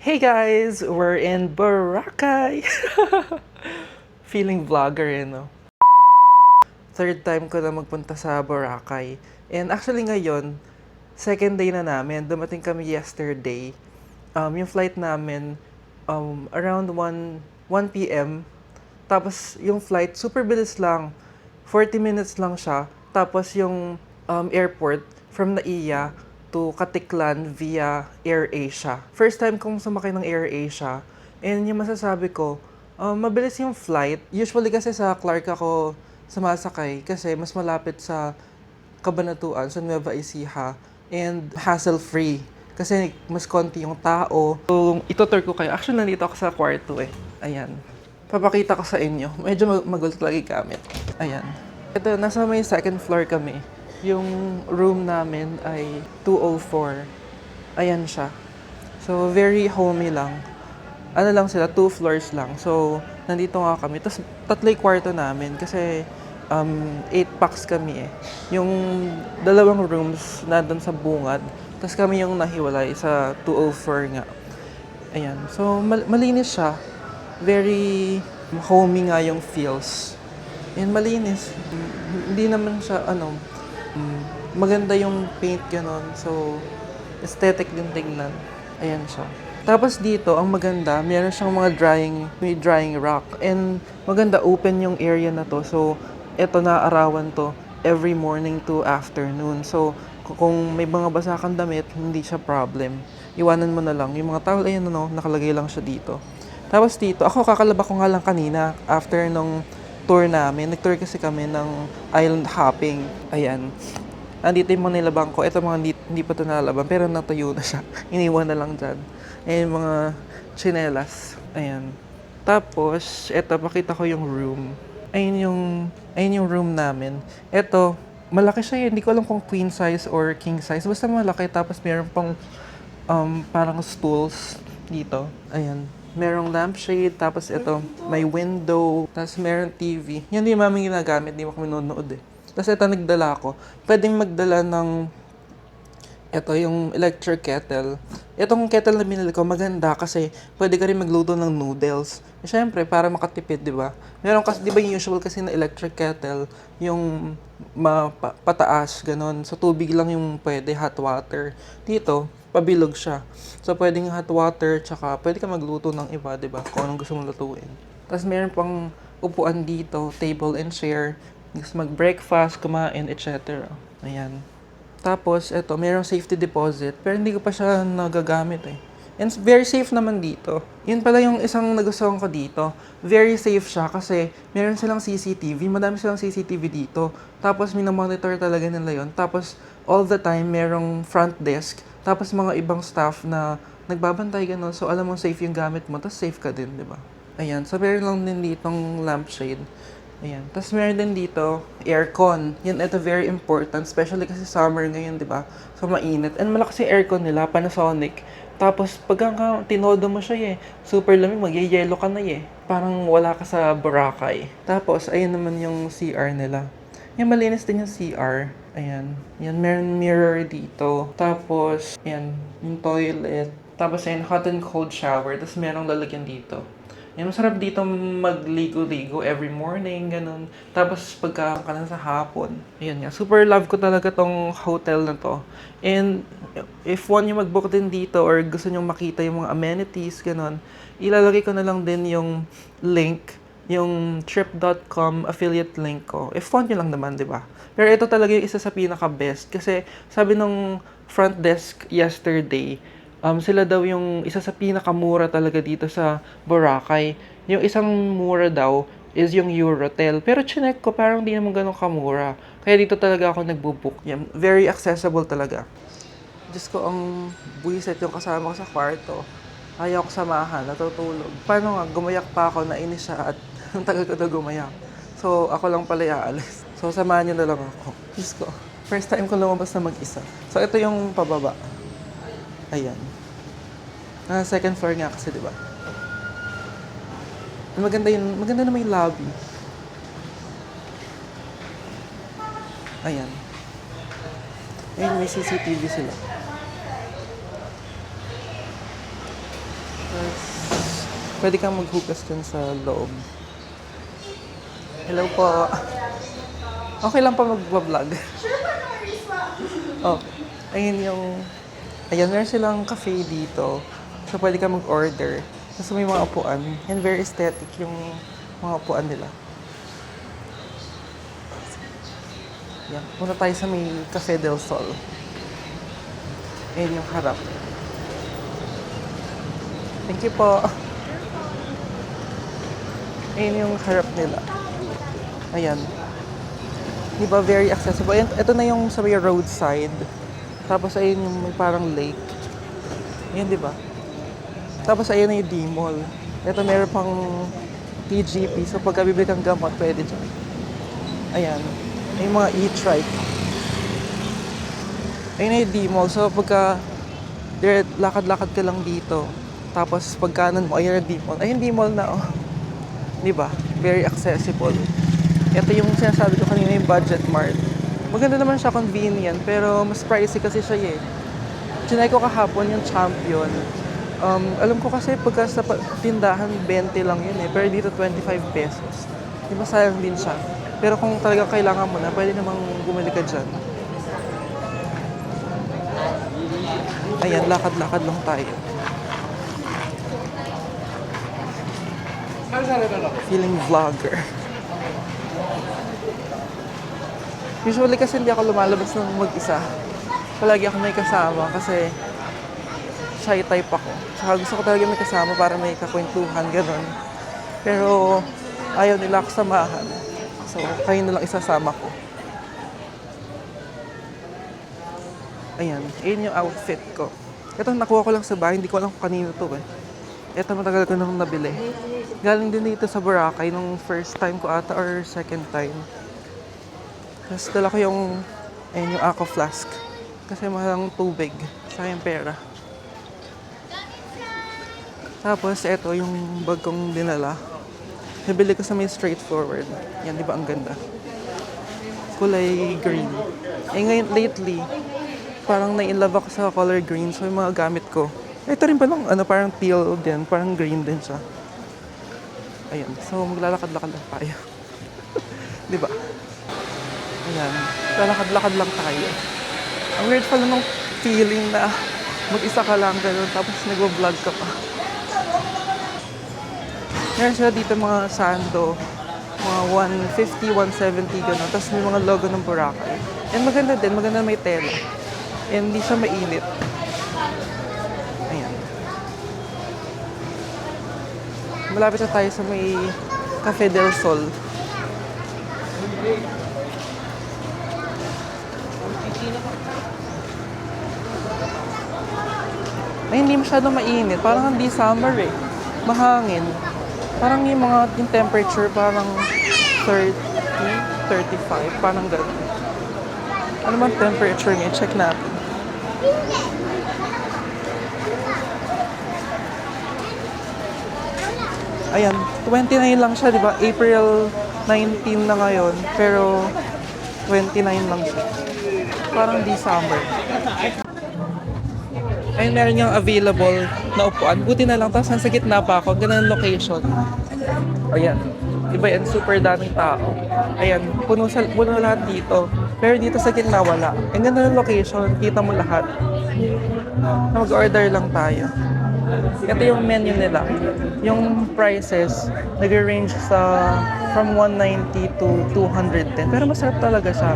Hey guys, we're in Boracay. Feeling vlogger, no? Third time ko na magpunta sa Boracay. And actually ngayon, second day na namin. Dumating kami yesterday. Yung flight namin, around 1 p.m. Tapos yung flight, super bilis lang. 40 minutes lang siya. Tapos yung airport from Naiya to Katiklan via AirAsia. First time kong sumakay ng AirAsia. And yung masasabi ko, mabilis yung flight. Usually kasi sa Clark ako sumasakay kasi mas malapit sa Cabanatuan, sa Nueva Ecija. And hassle-free. Kasi mas konti yung tao. So, itutur ko kayo. Actually, nandito ako sa kwarto eh. Ayan. Papakita ko sa inyo. Medyo magulo talaga yung gamit. Ayan. Ito, nasa may second floor kami. Yung room namin ay 204. Ayan siya. So, very homey lang. Ano lang sila, 2 floors lang. So, nandito nga kami. Tapos, tatlo yung kwarto namin kasi 8 packs kami eh. Yung dalawang rooms nandun sa bungad. Tapos kami yung nahiwalay sa 204 nga. Ayan. So, malinis siya. Very homey nga yung feels. And malinis. Hindi naman siya, maganda yung paint ganon. So, aesthetic din tignan. Ayan siya. Tapos dito, ang maganda, meron siyang mga may drying rack. And maganda, open yung area na to. So, eto naaarawan to every morning to afternoon. So, kung may mga basa kang damit, hindi siya problem. Iwanan mo na lang. Yung mga towel, ayan nakalagay lang siya dito. Tapos dito, ako kakalaba ko nga lang kanina after nung tour namin. Nag-tour kasi kami ng island hopping. Ayan. Andito yung mga nilabang ko. Ito mga hindi pa ito nalabang, pero natuyo na siya. Iniwan na lang dyan. Ayan mga chinelas. Ayan. Tapos, eto, pakita ko yung room. Ayun yung room namin. Eto, malaki siya eh. Hindi ko alam kung queen size or king size. Basta malaki. Tapos meron pang parang stools dito. Ayan. Merong lampshade. Tapos ito, may window. Tapos meron TV. Yan din yung mami ginagamit. Hindi mo kami nanonood eh. Tapos ito, nagdala ako. Pwedeng magdala ng ito, yung electric kettle. Itong kettle na binili ko, maganda kasi pwede ka rin magluto ng noodles. Siyempre, para makatipid, di ba? Meron kasi, di ba yung usual kasi na electric kettle, yung pataas, ganon. So, tubig lang yung pwede, hot water. Dito, pabilog siya. So, pwedeng hot water, tsaka pwede ka magluto ng iba, di ba? Kung anong gusto mong lutuin. Tapos, meron pang upuan dito, table and chair. Gusto mag-breakfast, kumain, etc. Ayan. Tapos, eto, mayroong safety deposit, pero hindi ko pa siya nagagamit eh. And very safe naman dito. Yun pala yung isang nagustuhan ko dito. Very safe siya kasi meron silang CCTV, madami silang CCTV dito. Tapos, minamonitor talaga nila yon. Tapos, all the time, merong front desk. Tapos, mga ibang staff na nagbabantay gano'n. So, alam mo safe yung gamit mo, tapos safe ka din, di ba? Ayan, so meron lang din ditong lampshade. Ayan. Tapos meron din dito, aircon. Yan, ito very important. Especially kasi summer ngayon, di ba? So, mainit. And malakas yung aircon nila, Panasonic. Tapos, pagka tinodo mo siya super lamig, mag-yellow ka na Parang wala ka sa Boracay. Tapos, ayun naman yung CR nila. Yan, malinis din yung CR. Ayan. Yan, meron mirror dito. Tapos, ayan, yung toilet. Tapos, ayan, hot and cold shower. Tapos, merong lalagyan dito. Yan, masarap dito magligo-ligo every morning, ganun. Tapos pagka ka na sa hapon. Ayun nga, super love ko talaga tong hotel na to. And if one yung mag-book din dito or gusto nyong makita yung mga amenities, ganun, ilalagay ko na lang din yung link, yung trip.com affiliate link ko. If one nyo lang naman, di ba? Pero ito talaga yung isa sa pinaka-best. Kasi sabi nung front desk yesterday, sila daw yung isa sa pinakamura talaga dito sa Boracay. Yung isang mura daw is yung Eurotel. Pero chinek ko, parang di naman ganun kamura. Kaya dito talaga ako nagbo-book. Yan, very accessible talaga. Diyos ko, ang buwiset yung kasama ko sa kwarto. Ayaw ko samahan, natutulog. Paano nga, gumayak pa ako, nainis siya at ang tagal ko na gumayak. So, ako lang pala aalis. So, samahan niyo na lang ako. Diyos ko, first time ko lumabas na mag-isa. So, ito yung pababa. Ayan. Second floor nga kasi, di ba? Maganda na may lobby. Ayan. Ayun, may CCTV sila. Tapos, pwede kang maghugas dun sa loob. Hello po. Okay lang pa mag-vlog. Oh, ayun yung... Ayan, meron silang cafe dito. So, pwede ka mag-order. Tapos may mga upuan. And very aesthetic yung mga upuan nila. Yan. Muna tayo sa may Cafe del Sol. Ayun yung harap. Thank you po. Ayun yung harap nila. Ayan. Di ba very accessible? Ayan, ito na yung sa may roadside. Tapos ayun yung may parang lake. Ayan, di ba? Tapos ayun na yung D-Mall. Ito meron pang TGP. So pagka bibili kang gamot, pwede dyan. Ayan. Yung mga e-trike. Ayun na yung D-Mall. So pagka lakad-lakad ka lang dito. Tapos pagkanan mo, ayun yung D-Mall. Ayun D-Mall na, oh. Diba? Very accessible. Ito yung sinasabi ko kanina, yung Budget Mart. Maganda naman siya, convenient, pero mas pricey kasi siya eh. Tinay ko kahapon yung Champion. Alam ko kasi pagka sa tindahan, 20 lang yun eh. Pero dito 25 pesos. Diba sayang din siya. Pero kung talaga kailangan mo na, pwede namang bumili ka dyan. Ayan, lakad-lakad lang tayo. Feeling vlogger. Usually kasi hindi ako lumalabas ng mag-isa. Palagi ako may kasama kasi shy type ako. Saka gusto ko talaga may kasama para may kakwentuhan, gano'n. Pero ayaw nila ako samahan. So, kayo na lang isasama ko. Ayan, yun yung outfit ko. Ito, nakuha ko lang sa bahay. Hindi ko alam kung kanino to eh. Ito, matagal ko nang nabili. Galing din dito sa Boracay nung first time ko ata or second time. Tapos dala ko yung, ayun, yung Aqua Flask. Kasi mahalang tubig. Sa yung pera. Tapos ito yung bag kong dinala. Nabili ko sa may straightforward. Yan, di ba ang ganda? Kulay green. Eh ngayon, lately, parang na-inlove ako sa color green. So yung mga gamit ko. Ito rin palang, parang teal din. Parang green din siya. Ayan. So, maglalakad-lakad lang tayo. Di ba? Ayan. Lalakad-lakad lang tayo. Ang weird pala nung feeling na mag-isa ka lang gano'n, tapos nag-vlog ka pa. Meron sila dito mga sando, mga 150, 170 gano'n. Tapos may mga logo ng Boracay. And maganda din, maganda may tela. And hindi siya mainit. Ayan. Malapit na tayo sa may Cafe del Sol. Ay, hindi masyado mainit. Parang hindi summer eh. Mahangin. Parang yung temperature parang 30, 35. Parang gano'n. Ano man temperature niya? Check natin. Ayan, 29 lang siya, di ba? April 19 na ngayon, pero 29 lang siya. Parang di summer. Ayun, meron niyang available na upuan. Buti na lang, tapos nasa gitna pa ako. Ganun location. Ayan. Iba yan, super daming tao. Ayan, puno lahat dito. Pero dito sa gitna, wala. Ang ganda ng location, kita mo lahat. Mag-order lang tayo. Ito yung menu nila. Yung prices, nag-range from 190 to 210. Pero masarap talaga siya.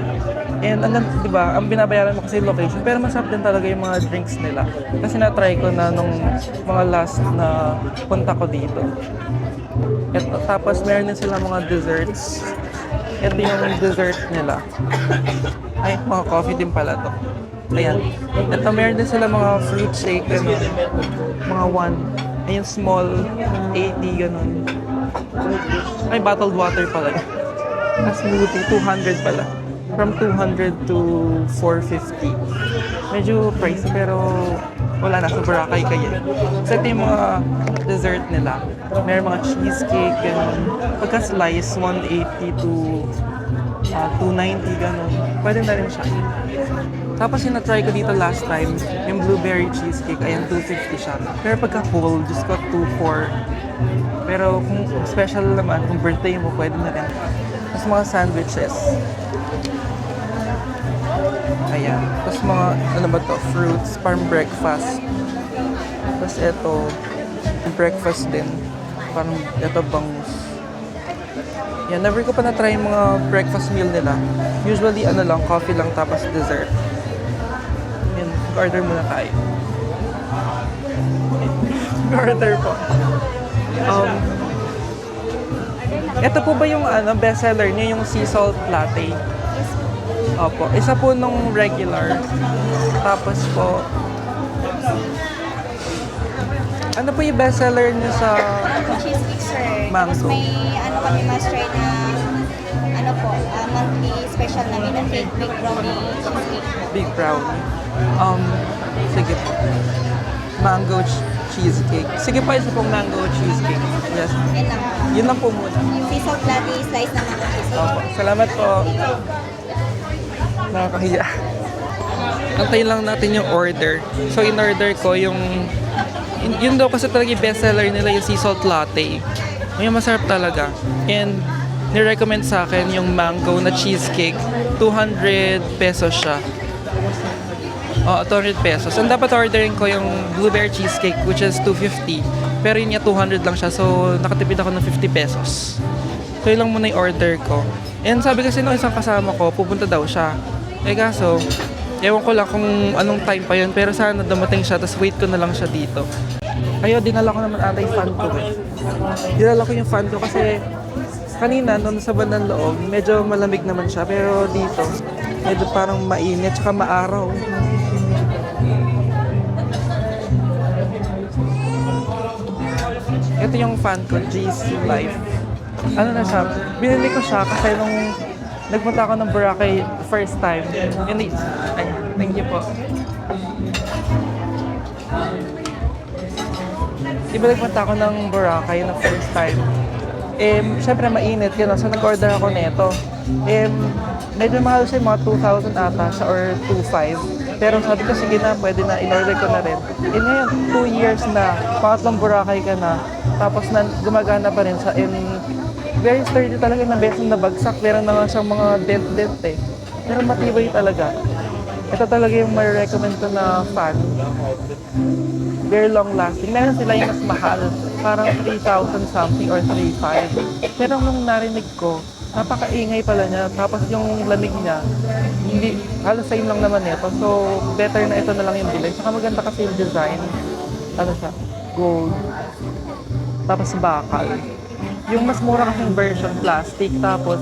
And di ba, ang binabayaran mo kasi yung location. Pero masarap din talaga yung mga drinks nila. Kasi na-try ko na nung mga last na punta ko dito. Tapos meron din sila mga desserts. Ito yung dessert nila. Ay, mga coffee din pala to. Ayan. Ito, meron din sila mga fruit shake, gano'n. Mga 1. Ayun, small, 80, gano'n. Ay, bottled water pala. A smoothie, 200 pala. From 200 to 450. Medyo pricey, pero wala na, sa Boracay kayo. So, ito yung mga dessert nila. Meron mga cheesecake, gano'n. Pagka slice, 180 to 290, gano'n. Pwede na rin siya. Tapos yung na-try ko dito last time, yung blueberry cheesecake, ayan, 250 siya. Pero pagka whole, just got 2-4. Pero kung special naman, kung birthday mo, pwede na rin. Tapos mga sandwiches. Ayan. Tapos mga, ano ba to, fruits, parang breakfast. Tapos ito, breakfast din. Parang ito bangus. Yan, never ko pa na-try yung mga breakfast meal nila. Usually, ano lang, coffee lang tapos dessert. Yan, order muna tayo. Order po. Ito po ba yung bestseller niya, yung sea salt latte? Opo. Isa po nung regular. Tapos po, ano po yung bestseller niyo sa Cheesecake, sir. Mango? Tapos may kami mas-try na monthly special namin na cake, big brownie cheesecake. Big brownie? Sige po. Mango cheesecake. Sige po, isa pong mango cheesecake. Yes. Yan lang. Yun lang po muna. Yung sea salt latte, slice na mango cheesecake. Opo. Salamat po. Nakakahiya. Antayin lang natin yung order. So, in-order ko yung yun daw kasi talaga yung bestseller nila, yung sea salt latte. May masarap talaga. And nirecommend sa akin yung mango na cheesecake. 200 pesos siya. 200 pesos. And dapat ordering ko yung blueberry cheesecake, which is 250. Pero yun niya 200 lang siya. So nakatipid ako ng 50 pesos. So yun lang muna yung order ko. And sabi kasi nung isang kasama ko, pupunta daw siya. Eh kaso, ewan ko lang kung anong time pa yun. Pero sana dumating siya, tapos wait ko na lang siya dito. Ayo, dinala ko naman ata yung fan ko eh. Dinala ko yung fan ko kasi kanina, nung sa bandang loob, medyo malamig naman siya. Pero dito, medyo parang mainit, tsaka maaraw. Ito yung fan ko, GC Life. Ano na siya, binili ko siya kasi nung nagpunta ako ng Boracay first time. Ay, thank you po. Diba nagpunta ako ng Boracay na first time. Siyempre mainit, gano'n. So nag-order ako nito. Medyo mahal siya, mga 2,000 ata siya or 2,500. Pero sabi ko, sige na, pwede na, in-order ko na rin. Ngayon, 2 years na, pangatlong Boracay ka na, tapos gumagana pa rin siya. Very sturdy talaga na beses na bagsak. Meron na nga siyang mga dent-dent eh. Pero matibay talaga. Ito talaga yung may-recommend ko na fan. Very long lasting. Meron sila yung mas mahal. Parang 3,000 something or 3,500. Pero nung narinig ko, napakaingay pala niya. Tapos yung lamig niya, hindi, halos same lang naman ito. So, better na ito na lang yung bilhin. Saka maganda kasi yung design. Ano siya? Gold. Tapos bakal. Yung mas mura kasing version, plastic. Tapos,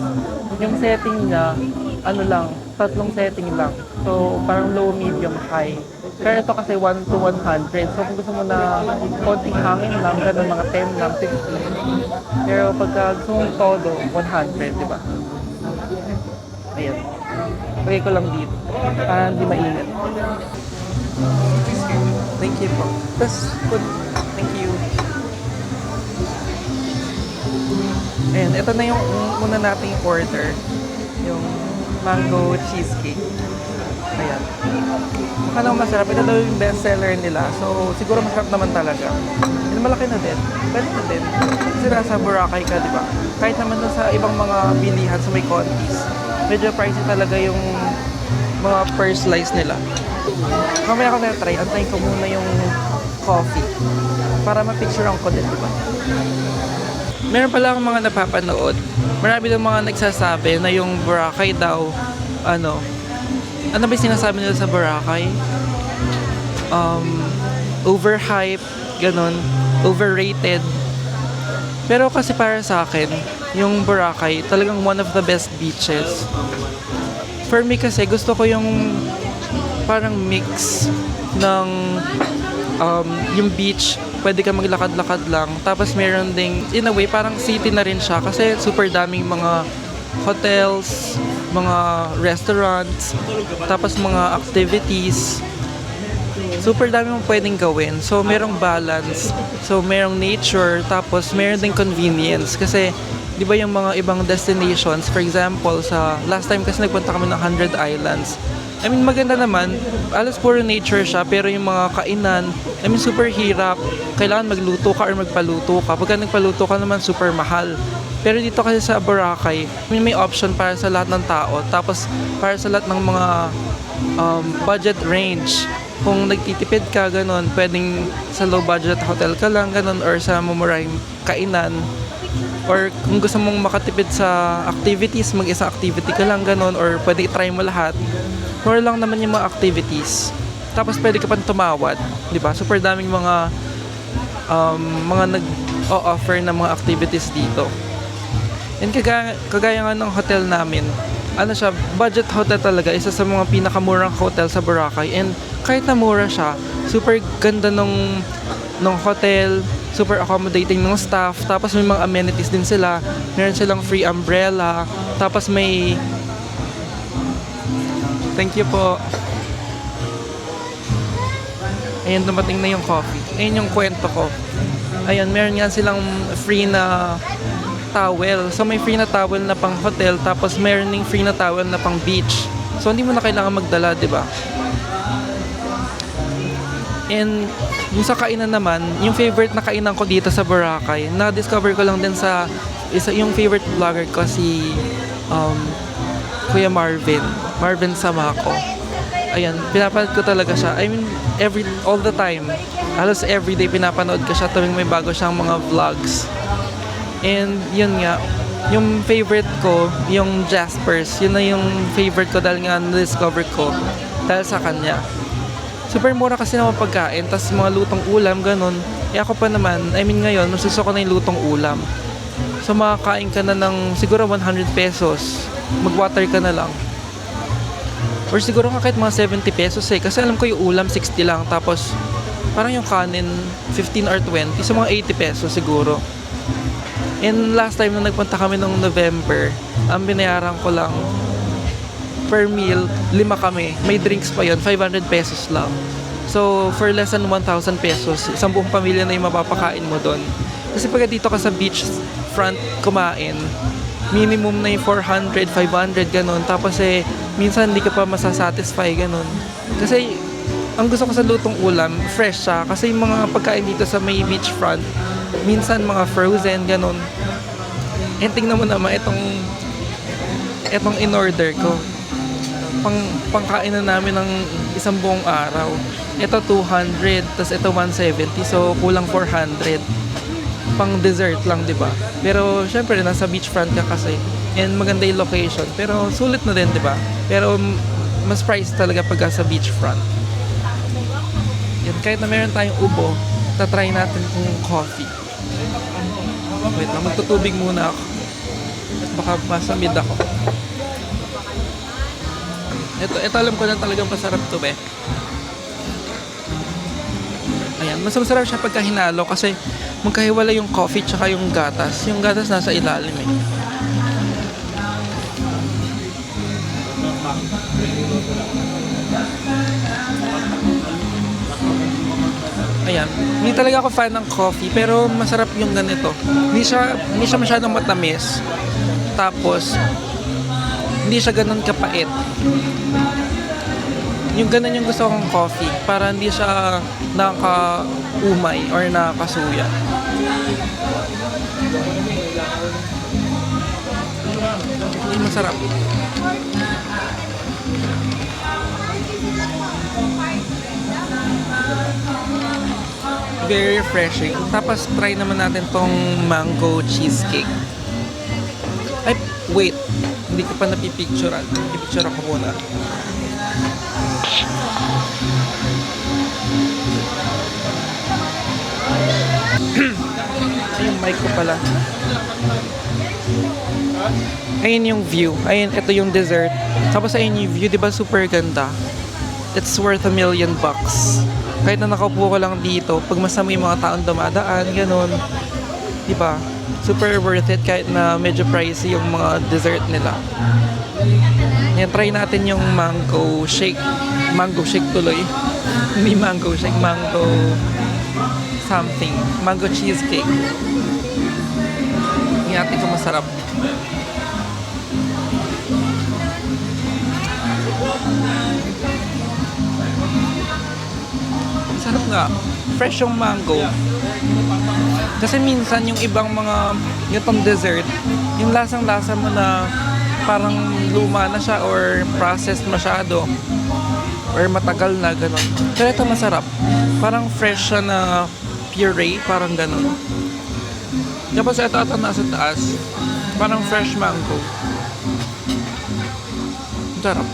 yung setting niya, ano lang, 3 setting lang. So, parang low, medium, high. Pero ito kasi 1 to 100. So, kung gusto mo na konting hangin lang, ganun mga 10 lang, 50. Pero pagka gusto mong todo, 100, di ba? Ayan. Lagay ko lang dito. Para hindi mainit. Thank you po. Tapos, thank you. Ayan, ito na yung muna nating order. Yung mango cheesecake. Ayan. Mukha naman masarap. Ito daw yung bestseller nila. So, siguro masarap naman talaga. Yan, malaki na din. Pwede na din. Kasi nasa Boracay ka, di ba? Kahit naman dun sa ibang mga bilihan sa may Contis, medyo pricey talaga yung mga per slice nila. Mamaya ko na-try. Antayin ko muna yung coffee. Para ma-picturean ko din, di ba? Meron pala akong mga napapanood. Marami daw mga nagsasabi na yung Boracay daw, ano ba yung sinasabi nila sa Boracay? Overhype, ganun, overrated. Pero kasi para sa akin, yung Boracay, talagang one of the best beaches. For me kasi, gusto ko yung parang mix ng yung beach, pwede ka maglakad-lakad lang. Tapos meron ding, in a way, parang city na rin siya kasi super daming mga hotels, mga restaurants, tapos mga activities. Super dami mong pwedeng gawin. So, merong balance. So, merong nature, tapos meron ding convenience. Kasi, di ba yung mga ibang destinations, for example, sa last time kasi nagpunta kami ng 100 Islands. I mean, maganda naman. Alas puro nature siya, pero yung mga kainan, I mean, super hirap. Kailangan magluto ka or magpaluto ka. Pagka nagpaluto ka naman, super mahal. Pero dito kasi sa Boracay, may option para sa lahat ng tao. Tapos, para sa lahat ng mga budget range. Kung nagtitipid ka, ganun, pwedeng sa low budget hotel ka lang, ganun, or sa mumurahing kainan. Or kung gusto mong makatipid sa activities, mag-isa activity ka lang, ganun, or pwede i-try mo lahat. More lang naman yung mga activities. Tapos pwede ka pang tumawad, di ba? Super daming mga nag-o-offer ng mga activities dito. And kagaya nga ng hotel namin, ano siya, budget hotel talaga, isa sa mga pinakamurang hotel sa Boracay. And kahit na mura siya, super ganda nung hotel, super accommodating ng staff, tapos may mga amenities din sila. Meron silang free umbrella, tapos may... Thank you po. Ayan, dumating na yung coffee. Ayan yung kwento ko. Ayan, meron nga silang free na towel. So may free na towel na pang hotel, tapos meron ding free na towel na pang beach. So hindi mo na kailangan magdala, di ba? And yung sa kainan naman, yung favorite na kainan ko dito sa Boracay, na-discover ko lang din sa yung favorite vlogger ko, si Kuya Marvin Samaco. Ayan, pinapanood ko talaga siya. I mean, all the time. Halos everyday pinapanood ko siya tuwing may bago siyang mga vlogs. And yun nga, yung favorite ko, yung Jaspers, yun na yung favorite ko dahil nga na-discover ko dahil sa kanya. Super mura kasi naman pagkain, tas mga lutong ulam, ganun. Eh ako pa naman, I mean ngayon, masuso ko na yung lutong ulam. So makakain ka na ng siguro 100 pesos, mag-water ka na lang. Or siguro nga kahit mga 70 pesos eh, kasi alam ko yung ulam 60 lang, tapos parang yung kanin 15 or 20, so mga 80 pesos siguro. And last time na nagpunta kami nung November, ang binayaran ko lang per meal, 5 kami. May drinks pa yon, 500 pesos lang. So, for less than 1,000 pesos, isang buong pamilya na yung mapapakain mo doon. Kasi pag dito ka sa beach front kumain, minimum na yung 400, 500, ganun. Tapos minsan hindi ka pa masasatisfy, ganun. Kasi, ang gusto ko sa lutong ulam, fresh siya. Kasi yung mga pagkain dito sa may beach front, minsan mga frozen, ganun. And tingnan mo naman itong in-order ko. Pangkain na namin ng isang buong araw. Ito 200, tas ito 170, so kulang 400. Pang dessert lang, di ba? Pero syempre nasa beachfront ka kasi, and maganda yung location. Pero sulit na din, di ba? Pero mas price talaga pag sa beachfront. Yan, kahit na meron tayong ubo, tatry natin kung coffee. Wait lang, magtutubig muna ako. At baka masamid ako. Ito alam ko na talagang masarap to, be. Ayan, mas masarap siya pagka hinalo kasi magkahiwala yung coffee tsaka yung gatas. Yung gatas nasa ilalim eh. Ayan, hindi talaga ako fan ng coffee, pero masarap yung ganito. Hindi siya masyadong matamis. Tapos hindi siya ganun kapait. Yung ganun yung gusto kong coffee, para hindi siya nakaka-umay or nakakasuya. Hindi masarap. Very refreshing. Tapos try naman natin tong mango cheesecake. Ay, wait. Hindi ko pa napipicturean. Ipicture ako muna. Yung mic ko pala. Ayun yung view. Ayun, ito yung dessert. Tapos ayun yung view, di ba super ganda? It's worth $1 million. Kahit na nakaupo ko lang dito, pag masama yung mga taong dumadaan, ganun. Di ba? Super worth it kahit na medyo pricey yung mga dessert nila. Yan, try natin yung mango shake. Mango shake tuloy. Hindi mango shake, mango something. Mango cheesecake. Ingati ko masarap. nga, fresh yung mango. Kasi minsan yung ibang mga ganitong dessert, yung lasang-lasa mo na parang luma na siya or processed masyado or matagal na gano'n. Pero ito masarap. Parang fresh siya na puree, parang gano'n. Tapos ito nasa taas, parang fresh mango. Sarap.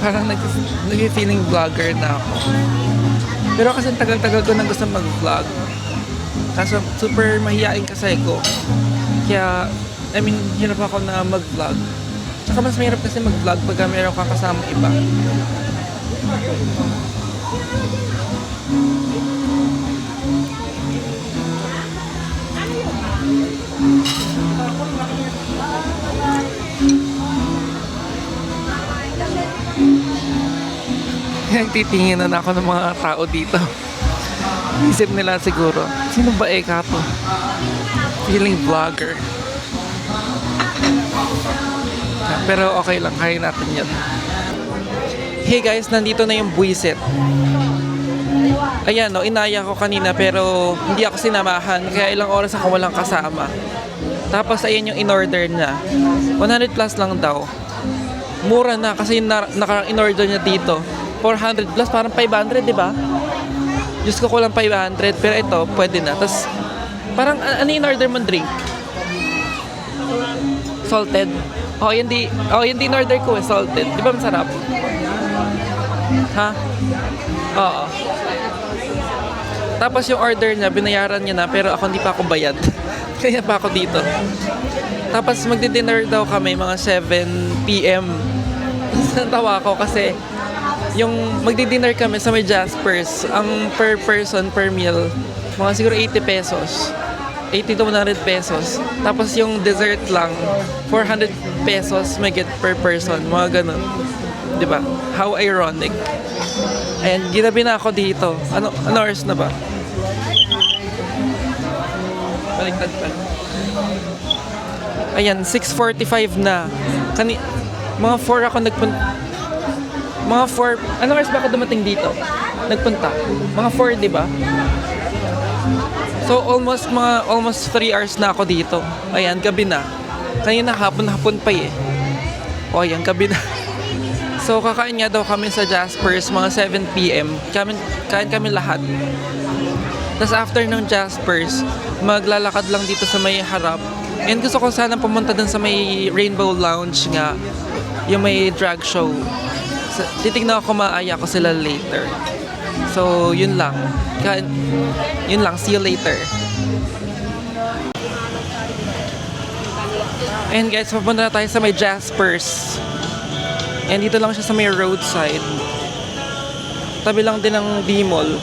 Parang nag-feeling vlogger na ako. Pero kasi tagal-tagal ko nang gusto mag-vlog. Kaso super mahihain kasi ko. Kaya, hirap ako na mag-vlog. Tsaka mas mahirap kasi mag-vlog pag meron kang kasama iba. Nagtitinginan ako ng mga tao dito. Isip nila siguro, sino ba to? Feeling vlogger. Pero okay lang, kaya natin yan. Hey guys, nandito na yung buwisit. Ayan, inaya ko kanina pero hindi ako sinamahan. Kaya ilang oras ako walang kasama. Tapos ayan yung in-order niya. 100 plus lang daw. Mura na kasi yung naka-in-order niya dito. 400 plus, parang 500, di ba? Diyos ko lang 500, pero ito, pwede na. Tapos, parang, ano yung in-order mong drink? Salted? Yun din in-order ko salted. Di ba masarap? Ha? Oo. Tapos yung order niya, binayaran niya na, pero ako hindi pa ako bayad. Kaya pa ako dito. Tapos magdi-dinner daw kami, mga 7 p.m. Natawa ako kasi yung magdi-dinner kami sa may Jaspers, ang per person, per meal, mga siguro 80 pesos. 80 to 100 pesos. Tapos yung dessert lang, 400 pesos may get per person. Mga ganun. Diba? How ironic. And ginabi na ako dito. Ano oras na ba? Baliktad pa. Ayan, 6:45 na. Mga 4 ako nagpunta. Mga 4, ano oras ba ako dumating dito? Nagpunta. Mga 4, di ba? So almost 3 hours na ako dito. Ayan, gabi na. Kanina hapon pa eh. Ayan, gabi na. So kakain nga daw kami sa Jaspers mga 7 p.m. Kain kami lahat. Tapos after ng Jaspers, maglalakad lang dito sa may harap. And gusto ko sana pumunta dun sa may Rainbow Lounge nga. Yung may drag show. Titignan ako, maaya ko sila later. So, yun lang. See you later. And guys, papunta na tayo sa may Jaspers. And dito lang siya sa may roadside. Tabi lang din ng D-Mall.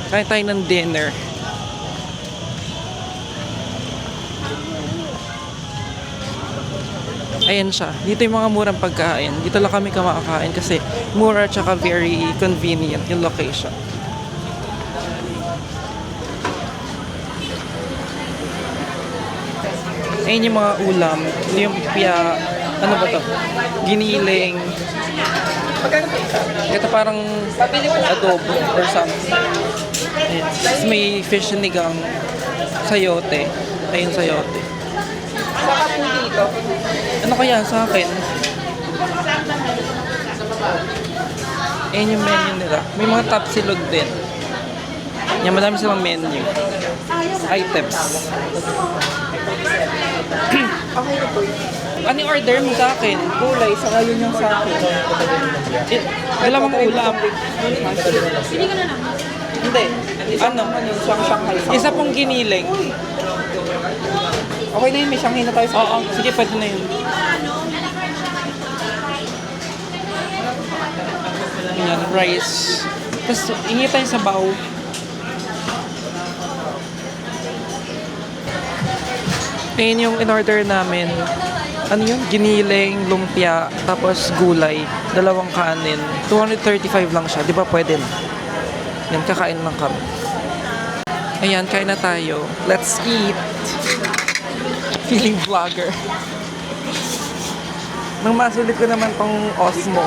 Kain tayo ng dinner. Ayan siya. Dito yung mga murang pagkain. Dito lang kami kumakain kasi mura tsaka very convenient yung location. Ayan yung mga ulam. Yung pia, ano ba to? Giniling. Ito parang adobo or something. Ayan. Tapos may fish sinigang. Sayote. Ayun sayote. Ano kaya sa akin? Ayan yung menu nila. May mga tapsilog din. Yan, madami silang menu. Items. Ano yung order mo sa akin? Kulay, saka yun yung sa akin. Dalawang ulam. Hindi. Ano? Shanghai. Isa pong giniling. Okay na yun, may Shanghai na tayo sa Oo, sige, pwede na yun. Ayan, rice. Tapos, ingi tayo sa baw. Ayan yung in-order namin. Ano yun? Giniling, lumpia, tapos gulay. Dalawang kanin. 235 lang siya. Di ba pwede na? Yan, kakain lang kami. Ayan, kain na tayo. Let's eat! Feeling vlogger. Nang masulit ko naman tong Osmo.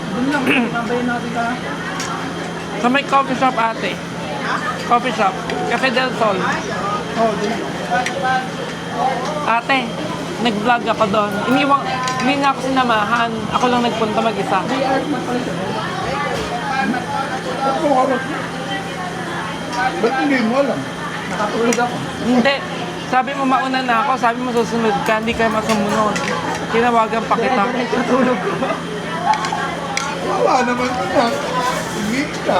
Doon lang, nabayin natin ka. Sa may coffee shop ate. Coffee shop. Cafe del Sol. Oh, doon lang. Ate, nag-vlog ako doon. Hindi na ako sinamahan. Ako lang nagpunta mag-isa. 3 hours na pala siya. Ba't hindi mo alam? Nakatulog ako. Hindi. Sabi mo mauna na ako. Sabi mo susunod ka. Hindi kayo masumunod. Tinawagan pa kita. Nakatulog ko. Wala naman ka na. Hindi ka.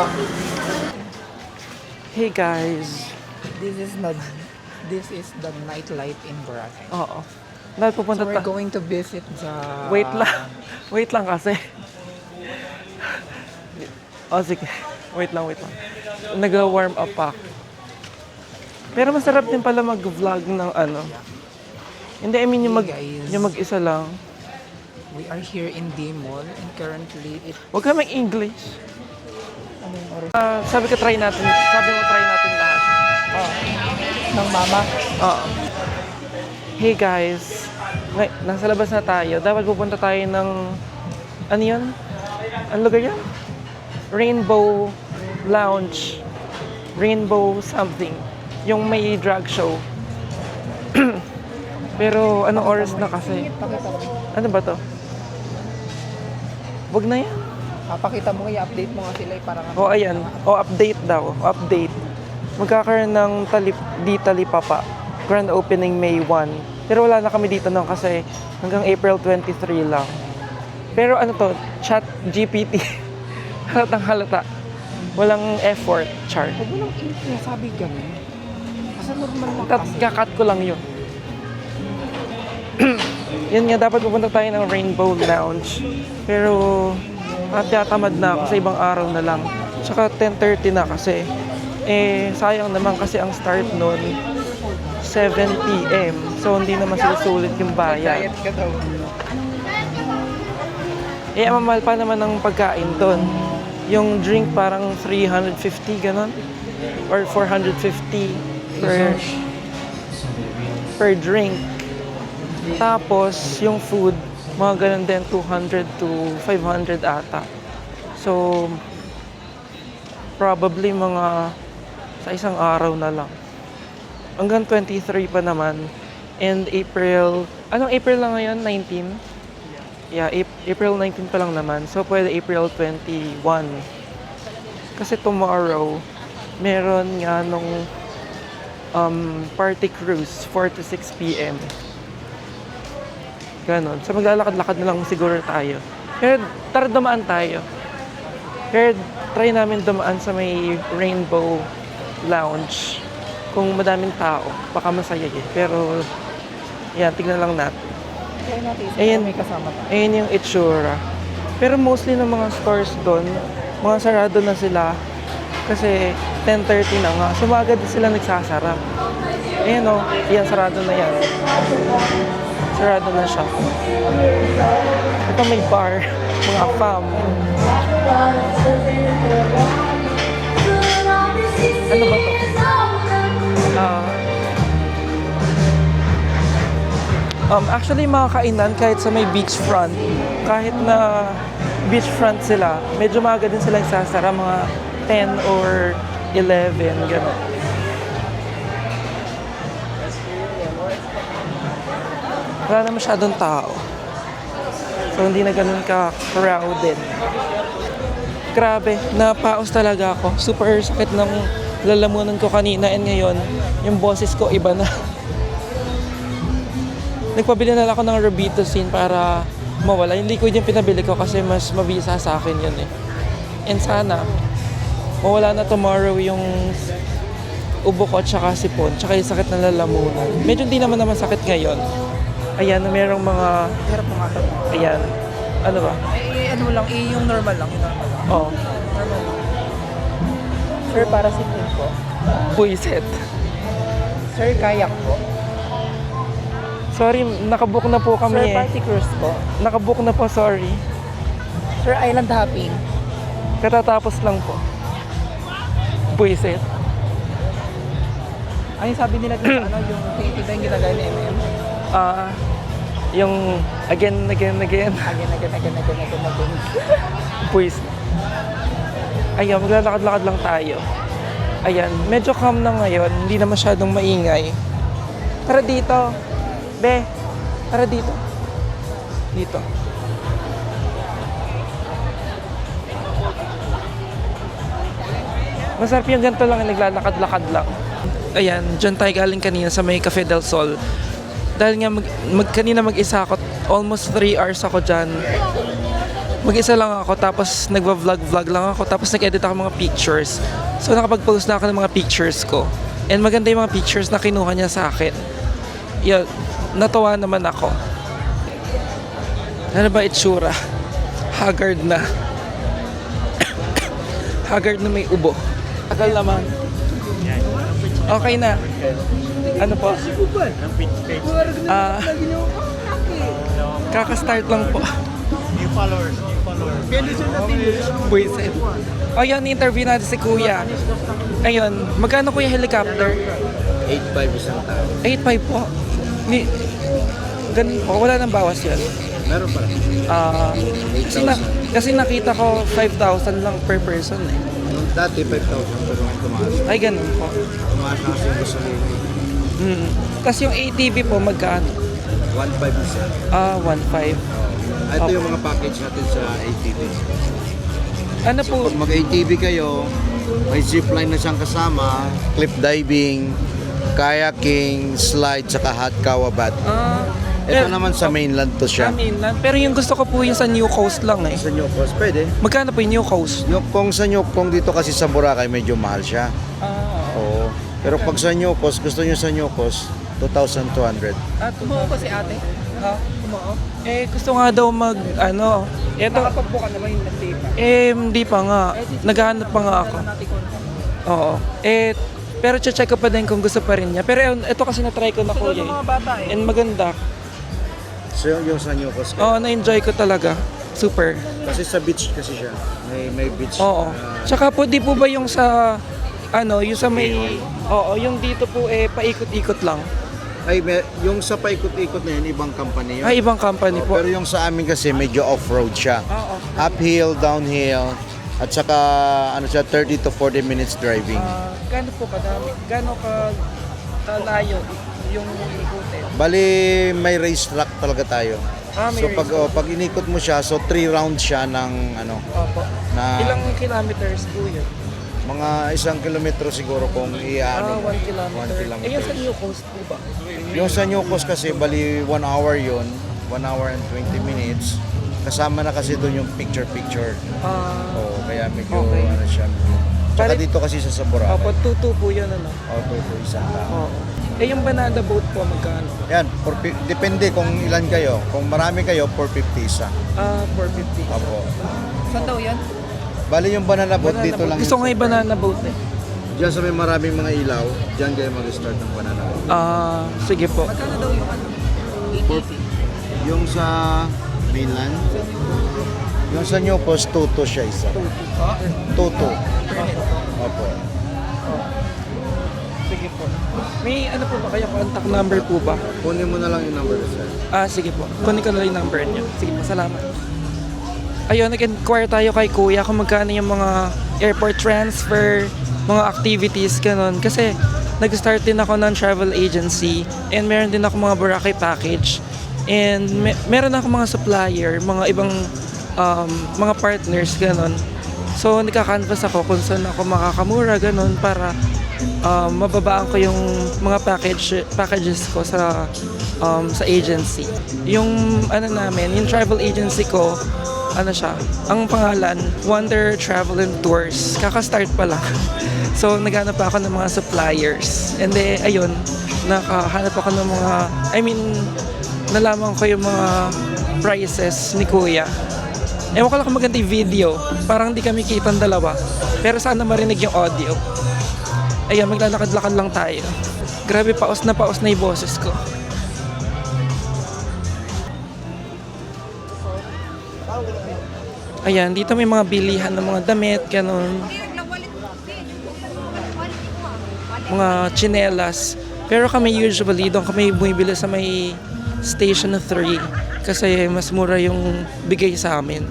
Hey guys. This is the nightlife in Boracay. Oo. Dahil pupunta So we're ta. going to visit the... Wait lang. Wait lang kasi. Oh, sige. Wait lang. Nag-warm up pa. Pero masarap din pala mag-vlog ng ano. Hindi, I mean Hey, guys. yung mag-isa lang. We are here in D Mall and currently Huwag ka mag-English. anong oras? Sabi mo try natin lahat. Oh, ng mama. Oo. Hey guys. Nasa labas na tayo. Dapat pupunta tayo ng... Ano yun? Ano lugar yun? Rainbow Lounge. Rainbow something. Yung may drag show. Pero anong oras na kasi? Pakita mo. Ano ba to? Wag na yan. Pakita mo, i-update mo nga sila para nga. O ayan. O update daw. Update. Magkakaroon ng di Talipapa. Grand opening May 1. Pero wala na kami dito nung kasi hanggang April 23 lang. Pero ano to? Chat GPT. Halatang halata. Walang effort. Char. Huwag mo nang sabi ganun. Kasi normal lang kasi. Kakat ko lang yun. Yun nga, dapat pupunta tayo ng Rainbow Lounge. Pero, tatamad na ako sa ibang araw na lang. Tsaka 10:30 na kasi. Sayang naman kasi ang start nun, 7 p.m. So, hindi naman susulit yung bayan. Diet ka daw. Mamahal pa naman ang pagkain doon. Yung drink parang 350, ganon. Or 450 per drink. Tapos, yung food, mga ganun din, 200 to 500 ata. So, probably mga sa isang araw na lang. Hanggang 23 pa naman. And April, anong April lang ngayon? 19? Yeah, April 19 pa lang naman. So, pwede April 21. Kasi tomorrow, meron nga nung party cruise, 4 to 6 p.m. Ganon. So maglalakad-lakad na lang siguro tayo. Pero tara dumaan tayo. Pero try namin dumaan sa may Rainbow Lounge. Kung madaming tao, baka masaya eh. Pero, yan, tignan lang natin. Kaya natin isa Ayan. may kasama tayo. Ayan yung itsura. Pero mostly ng mga stores doon, mga sarado na sila. Kasi 10:30 na nga. So maaga din sila nagsasara. Ayan o, yan, sarado na yan. Sarado na siya. Ito may bar, mga fam. Ano ba to? Actually, mga kainan kahit sa may beachfront, kahit na beachfront sila, medyo maaga din sila nagsasara, mga 10 or 11, gano'n. Wala na masyadong tao. So, hindi na ganun ka-crowded. Grabe, napaos talaga ako. Super sakit ng lalamunan ko kanina and ngayon, yung boses ko iba na. Nagpabili na lang ako ng Robitussin para mawala. Yung liquid yung pinabili ko kasi mas mabisa sa akin yun eh. And sana, mawala na tomorrow yung ubo ko at saka sipon, tsaka yung sakit na lalamunan. Medyo hindi naman sakit ngayon. Ayan, merong mga, Hirap mo nga ito. ayan, ano ba? Ano lang, yung normal lang, yung normal lang. Oh, Normal lang. Sir, para si po. buisit. Sir, kayak po. Sorry, nakabook na po Sir, kami eh. party cruise po. Nakabook na po, sorry. Sir, island hopping. Katatapos lang po. Buisit. Ano yung sabi nila dito, ano, yung iba yung ginagaya ni MM? Yung again. Again. Buisit. Ayan, maglalakad-lakad lang tayo. Ayan, medyo calm na ngayon. Hindi na masyadong maingay. Tara dito. Be, tara dito. Dito. Masarap yung ganito lang, naglalakad-lakad lang. Ayan, dyan tayo galing kanina sa may Cafe del Sol. Dahil nga kanina mag-isa ako, almost 3 hours ako dyan. Mag-isa lang ako, tapos nagva-vlog lang ako, tapos nag-edit ako mga pictures. So nakapag-post na ako ng mga pictures ko. And maganda yung mga pictures na kinuha niya sa akin. Yun, natuwa naman ako. Ano ba itsura? Haggard na. Haggard na may ubo. Tagal naman. Okay na. Ano po? Kaka-start lang po. New followers. Buisit. O yun, interview natin si Kuya. Ayun, magkano Kuya helicopter? 8.5 isang tao. 8.5 po. Ganun po, wala nang bawas yun. Meron pa. Kasi nakita ko 5,000 lang per person eh. Nung dati 5,000 pero ngayon tumaas. Ay, ganun po. Tumaas na kasi yung gasolina. Tapos yung ATV po, magkano? 1.5 isa. 1.5. Ito yung mga package natin sa ATV. Ano po? Pag mag-ATV kayo, may zipline na siyang kasama, cliff diving, kayaking, slide, saka hot kawabat. Ito naman sa mainland to siya. Mainland. Pero yung gusto ko po yung sa New Coast lang eh. Sa New Coast, pwede. Magkano po yung New Coast? Kung sa New Coast dito kasi sa Boracay, medyo mahal siya. Oo. Pero pag sa New Coast, gusto nyo sa New Coast, 2,200. Tumuo ko si ate. Tumuo. Gusto nga daw eto, Nakapagbuka naman yung nag-day pa. hindi pa nga. Naghahanap pa nga ako. Natin konti. Oo. Pero check ko pa din kung gusto pa rin niya. Pero ito kasi na-try ko na Siguro kuya ng mga eh. bata eh. And maganda. So yung sa New Coast Oo, na-enjoy ko talaga. Super. kasi sa beach kasi siya. May beach. Oo. Tsaka po, di po ba yung sa, yung sa may, yung dito po paikot-ikot lang. Yung sa paikot-ikot na yun, ibang company yun. Ay, ibang company po. Pero yung sa amin kasi medyo off-road siya. Uphill, downhill, at saka 30 to 40 minutes driving. Gaano po kadami? Gaano kalayo yung ikutin? Bali, may racetrack talaga tayo. May Pag inikot mo siya, 3 rounds siya ng Opo. na Ilang kilometers po yun? mga 1 kilometro siguro kung 1 kilometer. 1 kilometer. Yung sa New Coast po ba? Yung sa New Coast kasi, bali 1 hour yun. 1 hour and 20 minutes. Kasama na kasi doon yung picture-picture. Oo, kaya medyo Okay. siya. Tsaka Bali- dito kasi sa Boracay. Opo, 2-2 po yun Tuto, isang tao. Oo. Yung banana boat po, magkano? Yan, depende kung ilan kayo. Kung marami kayo, 450 isa. 450. Opo. Saan daw yan? Bali yung banana boat Banana dito boat. lang. Gusto ko nga yung banana boat eh. Diyan sa may maraming mga ilaw, diyan kayo mag-start ng banana boat. Sige po. Magkano daw yung ATV? Yung sa mainland, yung sa New Coast, Tuto siya isa. Tuto. Opo. Sige po. May po ba kayo? Contact number po ba? Kunin mo na lang yung number, sir. Sige po. Kunin ko na lang yung number niya. Sige po, salamat. Ayun, nag-inquire tayo kay Kuya kung magkano yung mga airport transfer, mga activities, ganun. Kasi nag-start din ako ng travel agency and meron din ako mga Boracay package. And meron ako mga supplier, mga ibang mga partners, ganun. So, nagka-canvas ako kung saan ako makakamura, ganun, para mababaan ko yung mga packages ko sa agency. Yung yung travel agency ko, ano siya, ang pangalan, Wonder Travel and Tours. Kaka-start pa lang. So, naghanap pa ako ng mga suppliers. And then, ayun, nakahanap ako ng mga, nalaman ko yung mga prices ni Kuya. Ewan ko lang kung maganda yung video. Parang hindi kami kita ang dalawa. Pero sana marinig yung audio. Ayun, maglalakad-lakad lang tayo. Grabe, paos na yung boses ko. Ayan, dito may mga bilihan ng mga damit, ganun. Mga tsinelas. Pero kami usually, doon kami bumibili sa may Station 3 kasi mas mura yung bigay sa amin.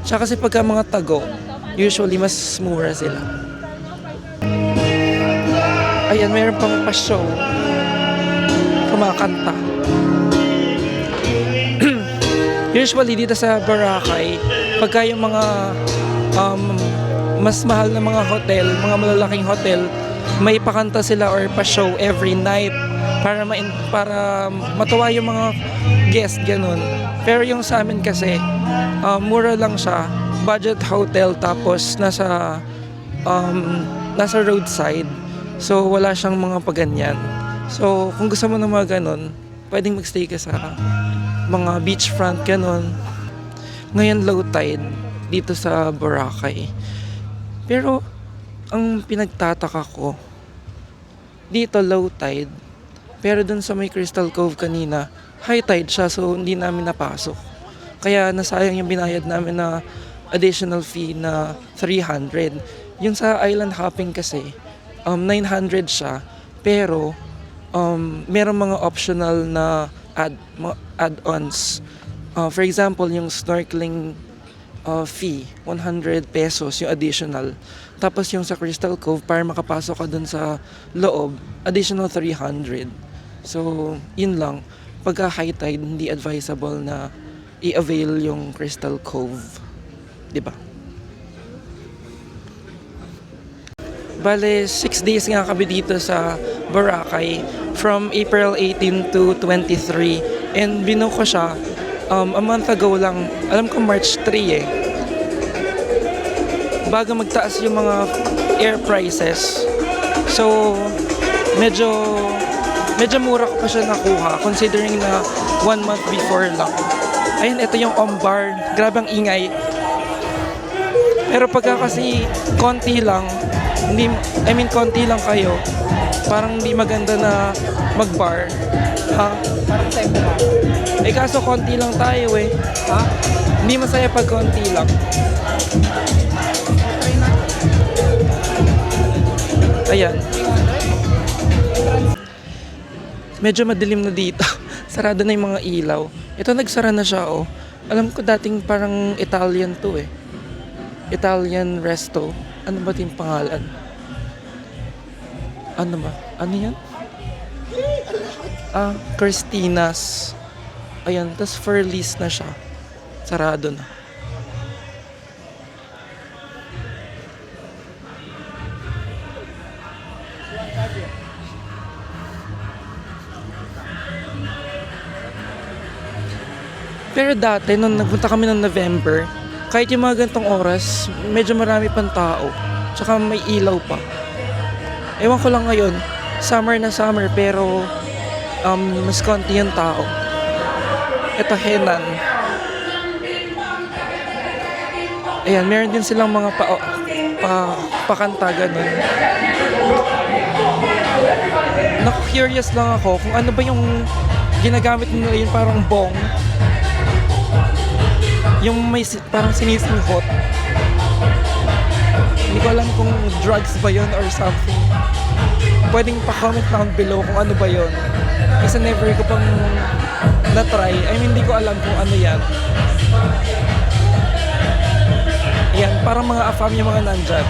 Tsaka kasi pagka mga tago, usually mas mura sila. Ayan, mayroon pang pa-show. Kumakanta. Usually dito sa Boracay, pagka yung mga mas mahal na mga hotel, mga malalaking hotel, may pakanta sila or pa-show every night para matuwa yung mga guest, ganun. Pero yung sa amin kasi, mura lang siya, budget hotel, tapos nasa roadside. So wala siyang mga paganyan. So kung gusto mo ng mga ganun, pwedeng magstay ka sa mga beachfront, ganun. Ngayon low tide dito sa Boracay. Pero ang pinagtataka ko, dito low tide, pero dun sa may Crystal Cove kanina, high tide siya, so hindi namin napasok. Kaya nasayang yung binayad namin na additional fee na 300. Yung sa island hopping kasi, 900 siya, pero merong mga optional na add-ons. For example, yung snorkeling fee, 100 pesos yung additional. Tapos yung sa Crystal Cove, para makapasok ka dun sa loob, additional 300. So, yun lang. Pagka high tide, hindi advisable na i-avail yung Crystal Cove. Diba? Bale, 6 days nga kami dito sa Boracay from April 18 to 23. And binuko siya a month ago lang. Alam ko March 3 eh. Bago magtaas yung mga air prices. So, medyo mura ko pa siya nakuha considering na 1 month before lang. Ayun, ito yung Ombar. Grabe ang ingay. Pero pagka kasi konti lang, konti lang kayo, parang hindi maganda na mag-bar. Ha? Parang tempo ba? Eh kaso konti lang tayo eh. Ha? Hindi masaya pag konti lang. Ayan. Medyo madilim na dito. Sarado na yung mga ilaw. Ito nagsara na siya oh. Alam ko dating parang Italian to eh. Italian resto. Ano ba yung pangalan? Ano ba? Ano yan? Christina's. Ayan, tas for lease na siya. Sarado na. Pero dati, nung nagpunta kami ng November, kahit yung mga gantong oras, medyo marami pang tao. Tsaka may ilaw pa. Ewan ko lang ngayon, summer na summer, pero mas konti yung tao. Ito, Henan. Ayan, meron din silang mga pakanta, ganun. Naku-curious lang ako kung ano ba yung ginagamit nila yun, parang bong. Yung may parang sinisinghot. Hindi ko alam kung drugs ba yun or something. Pwedeng pa-comment down below kung ano ba yun. Kasi never ko pang na-try. Hindi ko alam kung ano yan. Yan, parang mga afam yung mga nandyan.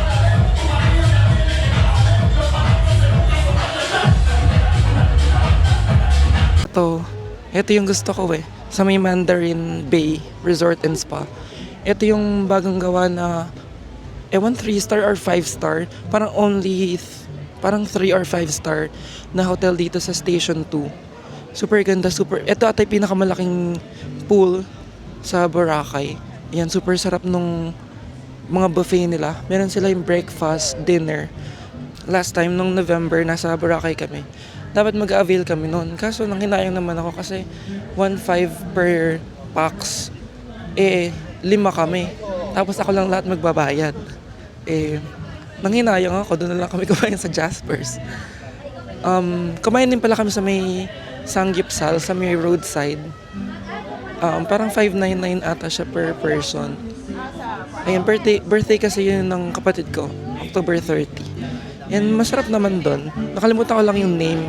Ito yung gusto ko eh. Sa may Mandarin Bay Resort and Spa. Ito yung bagong gawa na 3-star or 5-star. Parang 3 or 5-star na hotel dito sa Station 2. Super ganda, super. Ito atay pinakamalaking pool sa Boracay. Ayan, super sarap nung mga buffet nila. Meron sila yung breakfast, dinner. Last time, nung November, nasa Boracay kami. Dapat mag-avail kami noon. Kaso, nanghinayang naman ako kasi 1.5 per pax. 5 kami. Tapos ako lang lahat magbabayad. Nanghinayang ako. Doon na lang kami kumain sa Jaspers. Kumain din pala kami sa may Sanggipsal, sa may roadside. Parang 599 ata siya per person. Ayan, birthday kasi yun ng kapatid ko, October 30. And masarap naman doon. Nakalimutan ko lang yung name.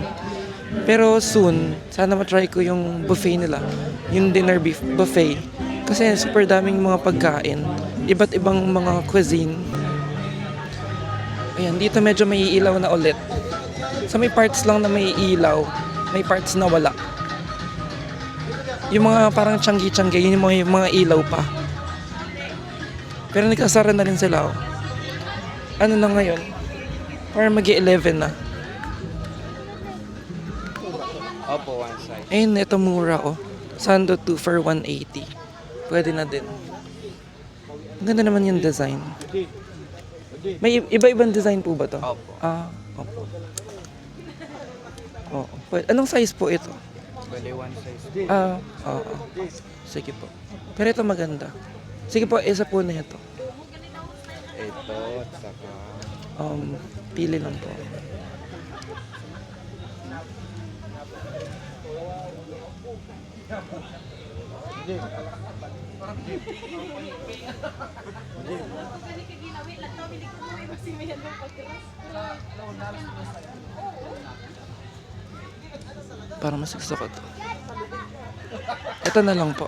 Pero soon, sana matry ko yung buffet nila. Yung dinner buffet. Kasi super daming mga pagkain. Iba't ibang mga cuisine. Ayan, dito medyo may ilaw na ulit. Sa may parts lang na may ilaw, may parts na wala. Yung mga parang tiyanggi-tiyanggi, yun yung mga ilaw pa. Pero nagkasara na rin sila. Ano na ngayon? Parang mag-11 na. Opo, one side. Ayun, ito mura Sando 2 for 180. Pwede na din. Ang ganda naman yung design. May iba-ibang design po ba to? Opo. Opo. Oo. Anong size po ito? Bali, one size. Oo. Sige po. Pero ito maganda. Sige po, isa po na ito. Ito, at saka... Pili lang po. Para mas gusto ko to. Ito na lang po.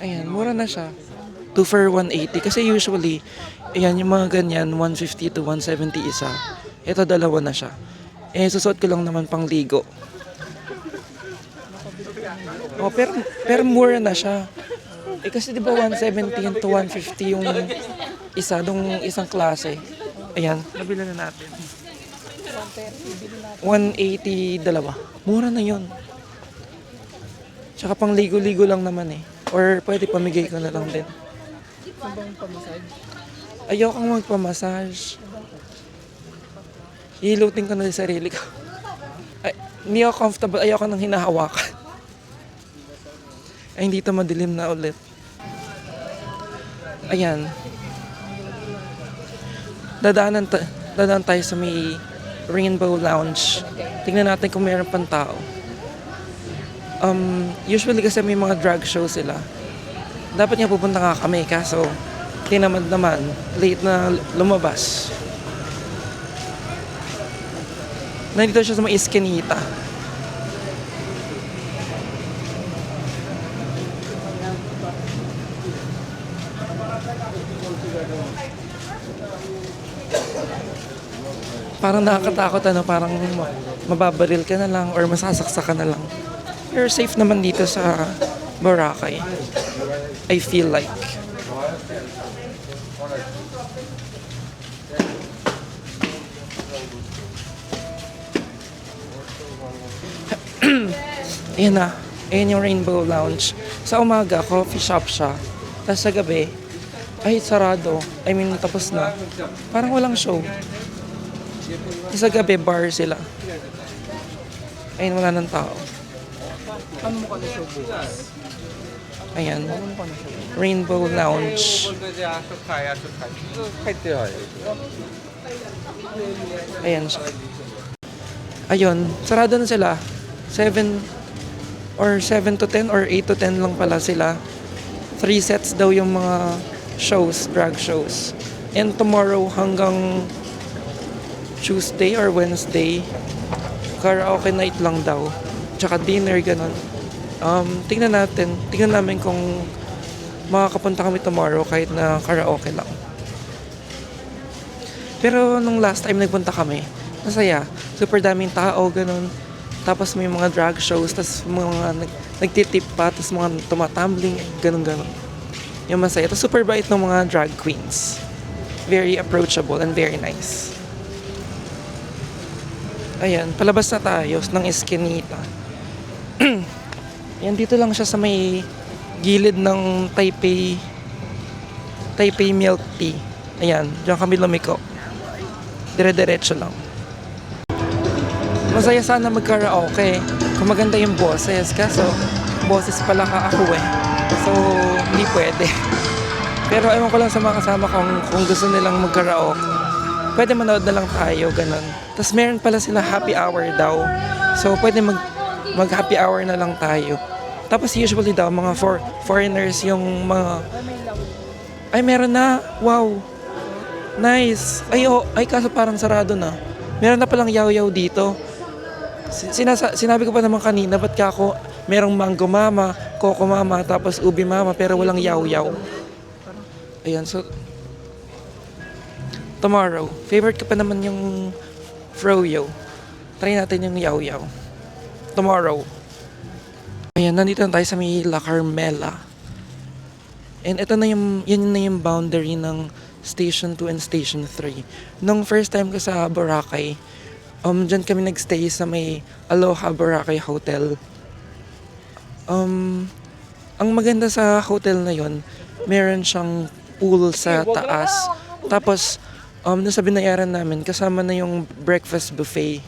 Ayan, mura na siya. 2 for 180. Kasi usually, ayan, yung mga ganyan, 150 to 170 isa. Ito, dalawa na siya. Susuot ko lang naman pang ligo. Pero mura na siya. Kasi di ba 170 to 150 yung isa, nung isang klase. Ayan, nabila na natin. 180 dalawa. Mura na yun. Tsaka pang ligo-ligo lang naman Or pwede pamigay ko na lang din. Ayokong magpamassage. Hilutin ko na yung sarili ko. Ay, hindi ako comfortable. Ayoko nang hinahawakan. Ay, hindi ito madilim na ulit. Ayan. Dadaan tayo sa may Rainbow Lounge. Tingnan natin kung mayroon pang tao. Usually kasi may mga drag show sila. Dapat nga pupunta nga kami, kaso tinamad naman. Late na lumabas. Nandito siya sa mga Eskinita. Parang nakakatakot parang mababaril ka na lang or masasaksak ka na lang. Pero safe naman dito sa Boracay. I feel like. Ayan na. Ayan yung Rainbow Lounge. Sa umaga, coffee shop siya. Tapos sa gabi, ay sarado. I mean, tapos na. Parang walang show. Sa gabi, bar sila. Ayun, wala ng tao. Ano mo ka na show bukas? Ayan. Rainbow Lounge. Ayan siya. Ayun, sarado na sila. 7 to 10 or 8 to 10 lang pala sila. 3 sets daw yung mga shows, drag shows. And tomorrow hanggang Tuesday or Wednesday, karaoke night lang daw. Tsaka dinner, ganun. Tingnan namin kung makakapunta kami tomorrow kahit na karaoke lang. Pero nung last time nagpunta kami, masaya. Super daming tao, ganun. Tapos may mga drag shows, tapos mga nagtitip pa, tapos mga tumatumbling, ganun. Yung masaya. Tapos super bait ng mga drag queens. Very approachable and very nice. Ayan, palabas na tayo ng Eskinita. Yan, dito lang siya sa may gilid ng Taipei Milk Tea. Ayan, diyan kami lumiko. Dire-diretso lang. Masaya sana magkaraoke kung maganda yung boses. Kaso, boses pala ka ako eh. So, hindi pwede. Pero ewan ko lang sa mga kasama kung gusto nilang magkaraoke. Pwede manood na lang tayo, ganun. Tapos meron pala sila happy hour daw. So, pwede mag happy hour na lang tayo. Tapos usually daw, mga foreigners yung mga... Ay, meron na! Wow! Nice! Ay, kaso parang sarado na. Meron na palang yaw-yaw dito. Sinabi ko pa naman kanina, ba't ka ako merong mango mama, coco mama, tapos ubi mama, pero walang yaw-yaw. Ayan, so... Tomorrow, favorite ko pa naman yung froyo. Try natin yung yaw-yaw. Tomorrow. Ayan, nandito na tayo sa may La Carmela. And ito na yan na yung boundary ng Station 2 and Station 3. Nung first time ko sa Boracay, dyan kami nagstay sa may Aloha Boracay Hotel. Ang maganda sa hotel na yon, meron siyang pool sa taas. Tapos, nung sa binayaran namin, kasama na yung breakfast buffet.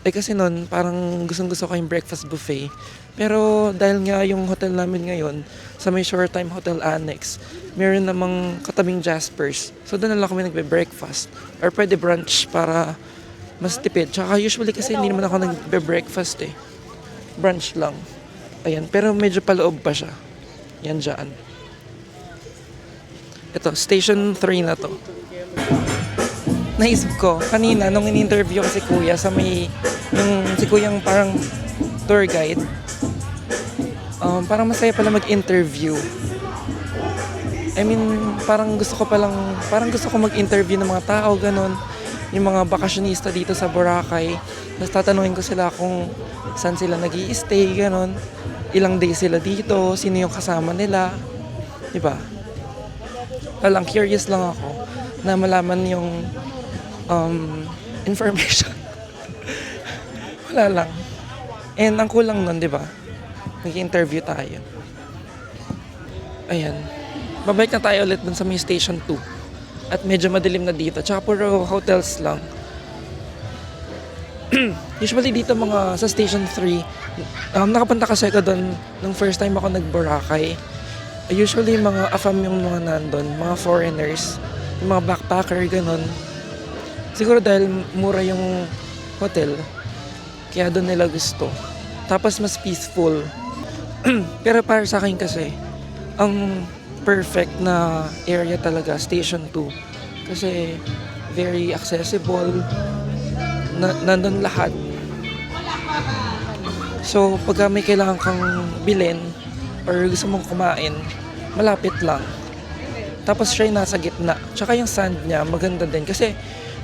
Eh kasi nun, parang gustong-gusto ko yung breakfast buffet. Pero dahil nga yung hotel namin ngayon, sa may Shore Time Hotel Annex, meron namang katabing Jaspers. So doon na lang kami nagbe-breakfast. Or pwede brunch para mas tipid. Tsaka usually kasi hindi naman ako nagbe-breakfast eh. Brunch lang. Ayan, pero medyo paloob pa siya. Yan dyan. Ito, Station 3 na to. Naisip ko, kanina nung in-interview ko si Kuya sa may, yung si Kuyang parang tour guide, parang masaya pala mag-interview. I mean, parang gusto ko mag-interview ng mga tao, ganun. Yung mga bakasyonista dito sa Boracay. Tapos tatanungin ko sila kung saan sila nag-i-stay, ganun. Ilang days sila dito, sino yung kasama nila. Diba? Walang curious lang ako na malaman yung information. Wala lang. And ang kulang nun, di ba? Nag-interview tayo. Ayan. Babalik na tayo ulit dun sa may Station 2. At medyo madilim na dito. Tsaka puro hotels lang. Usually dito mga sa Station 3, nakapunta kasi ako doon nung first time ako nag-Boracay. Usually mga AFAM yung mga nandun, mga foreigners, yung mga backpacker, ganun. Siguro dahil mura yung hotel, kaya doon nila gusto. Tapos mas peaceful. Pero para sa akin kasi, ang perfect na area talaga, Station 2. Kasi very accessible, nandun lahat. So pagka may kailangan kang bilhin or gusto mong kumain, malapit lang. Tapos siya yung nasa gitna. Tsaka yung sand niya, maganda din. Kasi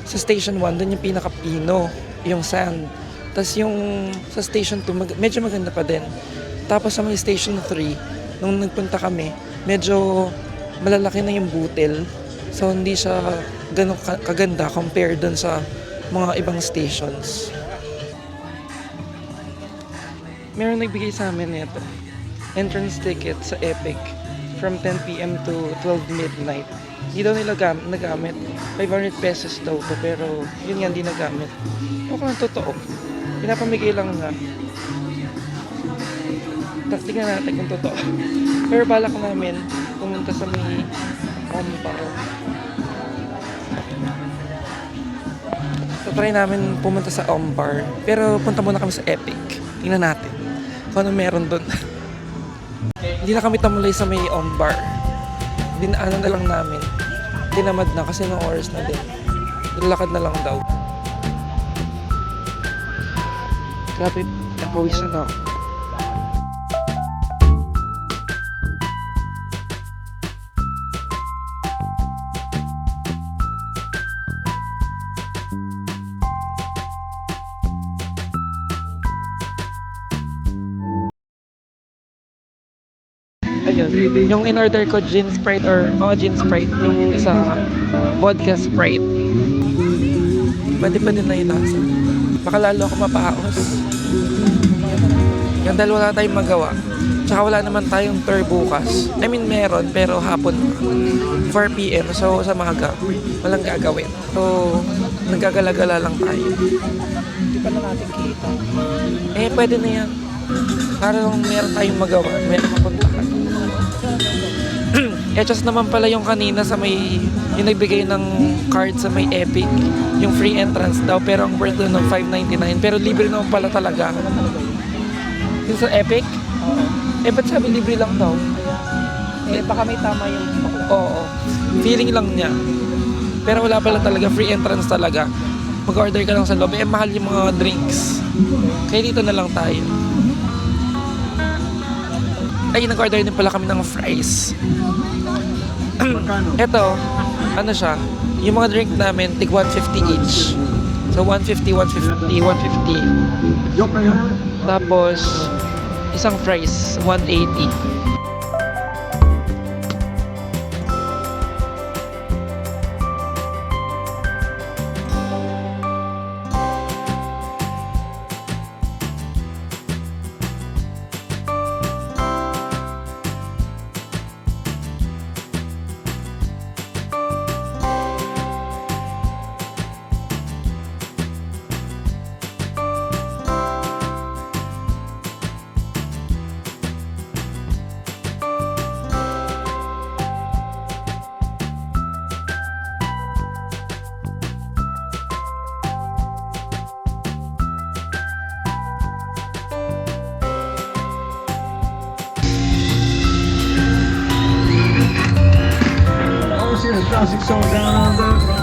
sa Station 1, doon yung pinaka-pino, yung sand. Tapos yung sa Station 2, medyo maganda pa din. Tapos sa may Station 3, nung nagpunta kami, medyo malalaki na yung butil. So hindi siya ganun kaganda compared dun sa mga ibang stations. Meron nagbigay sa amin nito. Entrance ticket sa Epic from 10 p.m. to 12 midnight. Hindi daw nila nagamit. 500 pesos daw to, pero yun nga hindi nagamit. Okay lang, totoo. Pinapamigay lang nga. Tapos tingnan natin kung totoo. Pero balak namin pumunta sa may Ombar. So try namin pumunta sa Ombar. Pero punta muna kami sa Epic. Tingnan natin kung ano meron doon. Hindi na kami tamulay sa may Ombar. Dinaanan na lang namin. Tinamad na kasi ng oras na din. Lakad na lang daw. Grabe, napawisan na ako. Ayun, yung in-order ko gin Sprite or gin Sprite, yung isa vodka Sprite. Pwede pa din na ilasa. Baka lalo ako mapahaos. Yung dahil wala tayong magawa. Tsaka wala naman tayong tour bukas. I mean, meron, pero hapon 4 p.m. So, sa maga, walang gagawin. So, nagagala-gala lang tayo. Hindi pa na natin kita. Eh, pwede na yan. Para lang meron tayong magawa, meron mapuntahan. Just naman pala yung kanina sa may, yung nagbigay ng card sa may Epic, yung free entrance daw, pero ang worth doon ng $5.99, pero libre naman pala talaga. Yung sa Epic? Oo. Eh, ba't sabi libre lang daw? Eh, baka may tama yung bakla. Oo. Feeling lang niya. Pero wala pala talaga, free entrance talaga. Mag-order ka lang sa lobby, eh mahal yung mga drinks. Kaya dito na lang tayo. Ay, nag-order din pala kami ng fries. Ito, ano siya, yung mga drink namin, tig 150 each. So, 150, 150, 150. Tapos, isang fries, 180. Classic song down on the